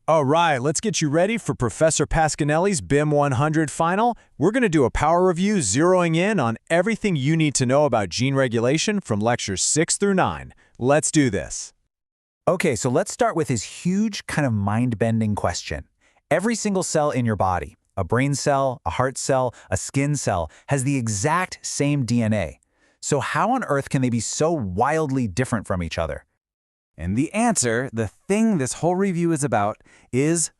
All right, let's get you ready for Professor Pasquinelli's BIM 100 final. We're going to do a power review zeroing in on everything you need to know about gene regulation from lectures 6 through 9. Let's do this. Okay, so let's start with this huge kind of mind-bending question. Every single cell in your body, a brain cell, a heart cell, a skin cell, has the exact same DNA. So how on earth can they be so wildly different from each other? And the answer, the thing this whole review is about, is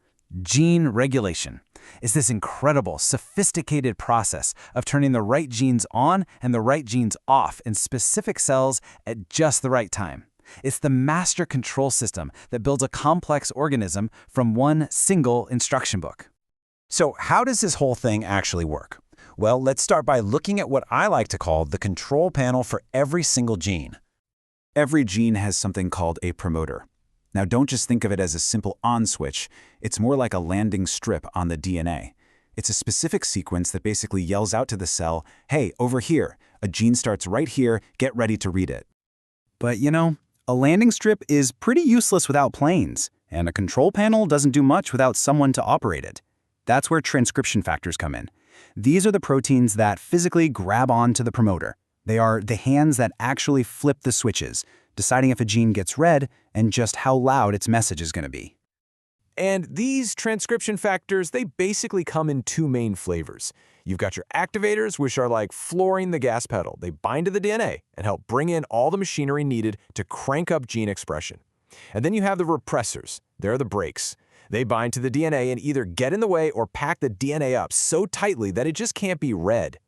gene regulation. It's this incredible, sophisticated process of turning the right genes on and the right genes off in specific cells at just the right time. It's the master control system that builds a complex organism from one single instruction book. So how does this whole thing actually work? Well, let's start by looking at what I like to call the control panel for every single gene. Every gene has something called a promoter. Now, don't just think of it as a simple on switch. It's more like a landing strip on the DNA. It's a specific sequence that basically yells out to the cell, hey, over here, a gene starts right here, get ready to read it. But you know, a landing strip is pretty useless without planes, and a control panel doesn't do much without someone to operate it. That's where transcription factors come in. These are the proteins that physically grab onto the promoter. They are the hands that actually flip the switches, deciding if a gene gets read and just how loud its message is going to be. And these transcription factors, they basically come in two main flavors. You've got your activators, which are like flooring the gas pedal. They bind to the DNA and help bring in all the machinery needed to crank up gene expression. And then you have the repressors. They're the brakes. They bind to the DNA and either get in the way or pack the DNA up so tightly that it just can't be read.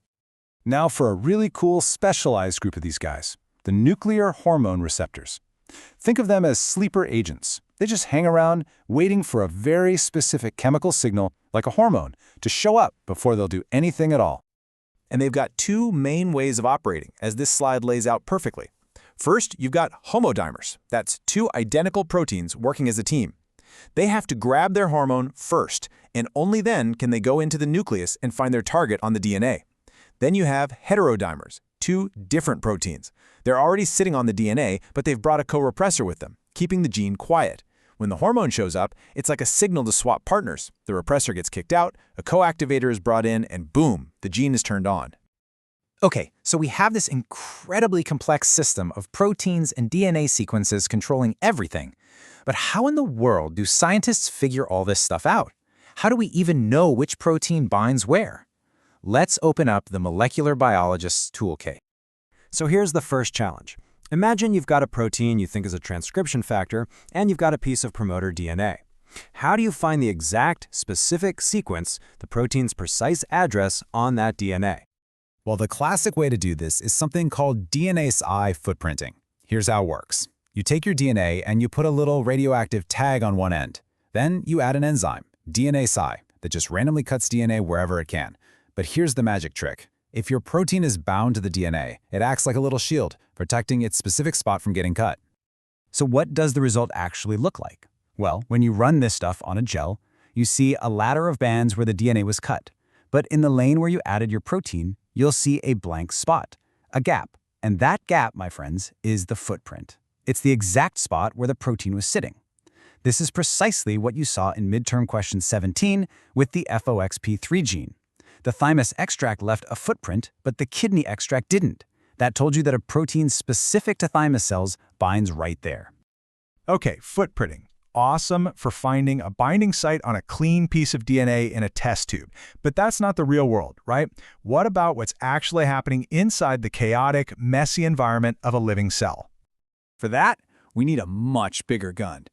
Now for a really cool specialized group of these guys, the nuclear hormone receptors. Think of them as sleeper agents. They just hang around waiting for a very specific chemical signal, like a hormone, to show up before they'll do anything at all. And they've got two main ways of operating, as this slide lays out perfectly. First, you've got homodimers. That's two identical proteins working as a team. They have to grab their hormone first, and only then can they go into the nucleus and find their target on the DNA. Then you have heterodimers, two different proteins. They're already sitting on the DNA, but they've brought a co-repressor with them, keeping the gene quiet. When the hormone shows up, it's like a signal to swap partners. The repressor gets kicked out, a co-activator is brought in, and boom, the gene is turned on. Okay, so we have this incredibly complex system of proteins and DNA sequences controlling everything. But how in the world do scientists figure all this stuff out? How do we even know which protein binds where? Let's open up the molecular biologist's toolkit. So here's the first challenge. Imagine you've got a protein you think is a transcription factor, and you've got a piece of promoter DNA. How do you find the exact, specific sequence, the protein's precise address on that DNA? Well, the classic way to do this is something called DNASI footprinting. Here's how it works. You take your DNA and you put a little radioactive tag on one end. Then you add an enzyme, DNASI, that just randomly cuts DNA wherever it can. But here's the magic trick. If your protein is bound to the DNA, it acts like a little shield, protecting its specific spot from getting cut. So what does the result actually look like? Well, when you run this stuff on a gel, you see a ladder of bands where the DNA was cut. But in the lane where you added your protein, you'll see a blank spot, a gap. And that gap, my friends, is the footprint. It's the exact spot where the protein was sitting. This is precisely what you saw in midterm question 17 with the FOXP3 gene. The thymus extract left a footprint, but the kidney extract didn't. That told you that a protein specific to thymus cells binds right there. Okay, footprinting. Awesome for finding a binding site on a clean piece of DNA in a test tube. But that's not the real world, right? What about what's actually happening inside the chaotic, messy environment of a living cell? For that, we need a much bigger gun.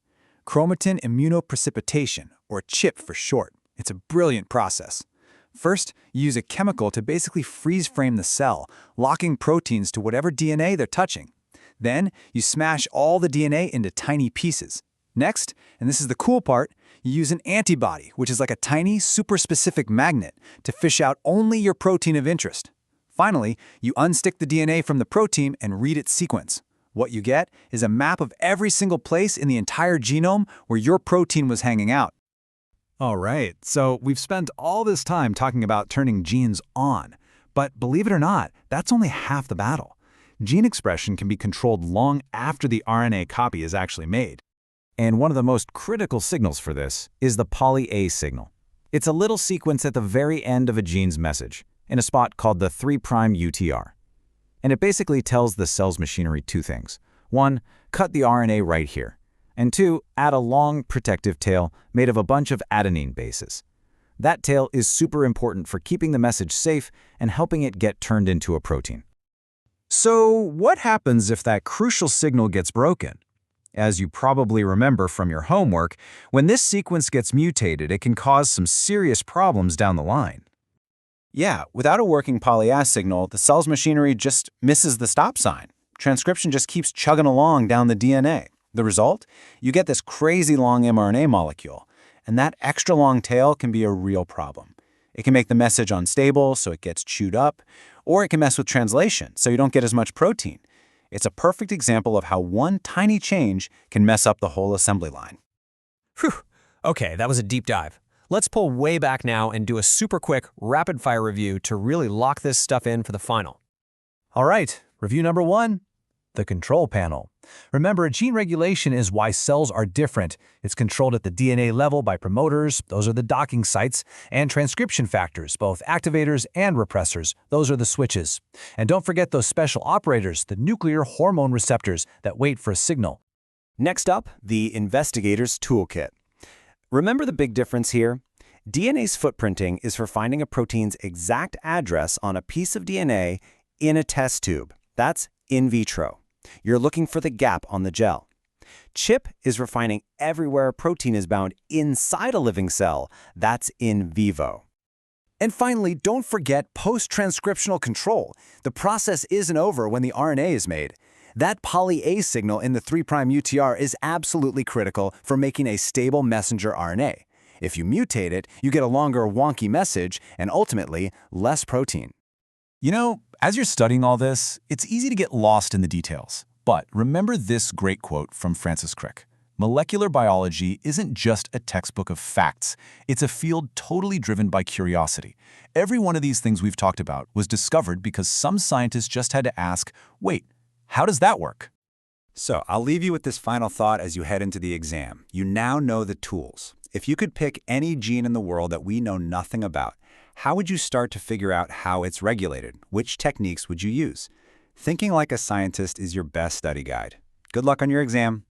Chromatin immunoprecipitation, or CHIP for short. It's a brilliant process. First, you use a chemical to basically freeze-frame the cell, locking proteins to whatever DNA they're touching. Then, you smash all the DNA into tiny pieces. Next, and this is the cool part, you use an antibody, which is like a tiny, super-specific magnet, to fish out only your protein of interest. Finally, you unstick the DNA from the protein and read its sequence. What you get is a map of every single place in the entire genome where your protein was hanging out. All right, so we've spent all this time talking about turning genes on. But believe it or not, that's only half the battle. Gene expression can be controlled long after the RNA copy is actually made. And one of the most critical signals for this is the poly-A signal. It's a little sequence at the very end of a gene's message, in a spot called the 3' UTR. And it basically tells the cell's machinery two things. One, cut the RNA right here. And two, add a long protective tail made of a bunch of adenine bases. That tail is super important for keeping the message safe and helping it get turned into a protein. So what happens if that crucial signal gets broken? As you probably remember from your homework, when this sequence gets mutated, it can cause some serious problems down the line. Yeah, without a working poly-A signal, the cell's machinery just misses the stop sign. Transcription just keeps chugging along down the DNA. The result? You get this crazy long mRNA molecule, and that extra long tail can be a real problem. It can make the message unstable, so it gets chewed up, or it can mess with translation, so you don't get as much protein. It's a perfect example of how one tiny change can mess up the whole assembly line. Whew. Okay, that was a deep dive. Let's pull way back now and do a super quick, rapid-fire review to really lock this stuff in for the final. All right, review number 1, the control panel. Remember, gene regulation is why cells are different. It's controlled at the DNA level by promoters, those are the docking sites, and transcription factors, both activators and repressors, those are the switches. And don't forget those special operators, the nuclear hormone receptors that wait for a signal. Next up, the investigator's toolkit. Remember the big difference here? DNA's footprinting is for finding a protein's exact address on a piece of DNA in a test tube. That's in vitro. You're looking for the gap on the gel. CHIP is for finding everywhere a protein is bound inside a living cell. That's in vivo. And finally, don't forget post-transcriptional control. The process isn't over when the RNA is made. That poly-A signal in the 3' UTR is absolutely critical for making a stable messenger RNA. If you mutate it, you get a longer, wonky message and ultimately less protein. You know, as you're studying all this, it's easy to get lost in the details. But remember this great quote from Francis Crick. Molecular biology isn't just a textbook of facts. It's a field totally driven by curiosity. Every one of these things we've talked about was discovered because some scientists just had to ask, wait, how does that work? So I'll leave you with this final thought as you head into the exam. You now know the tools. If you could pick any gene in the world that we know nothing about, how would you start to figure out how it's regulated? Which techniques would you use? Thinking like a scientist is your best study guide. Good luck on your exam.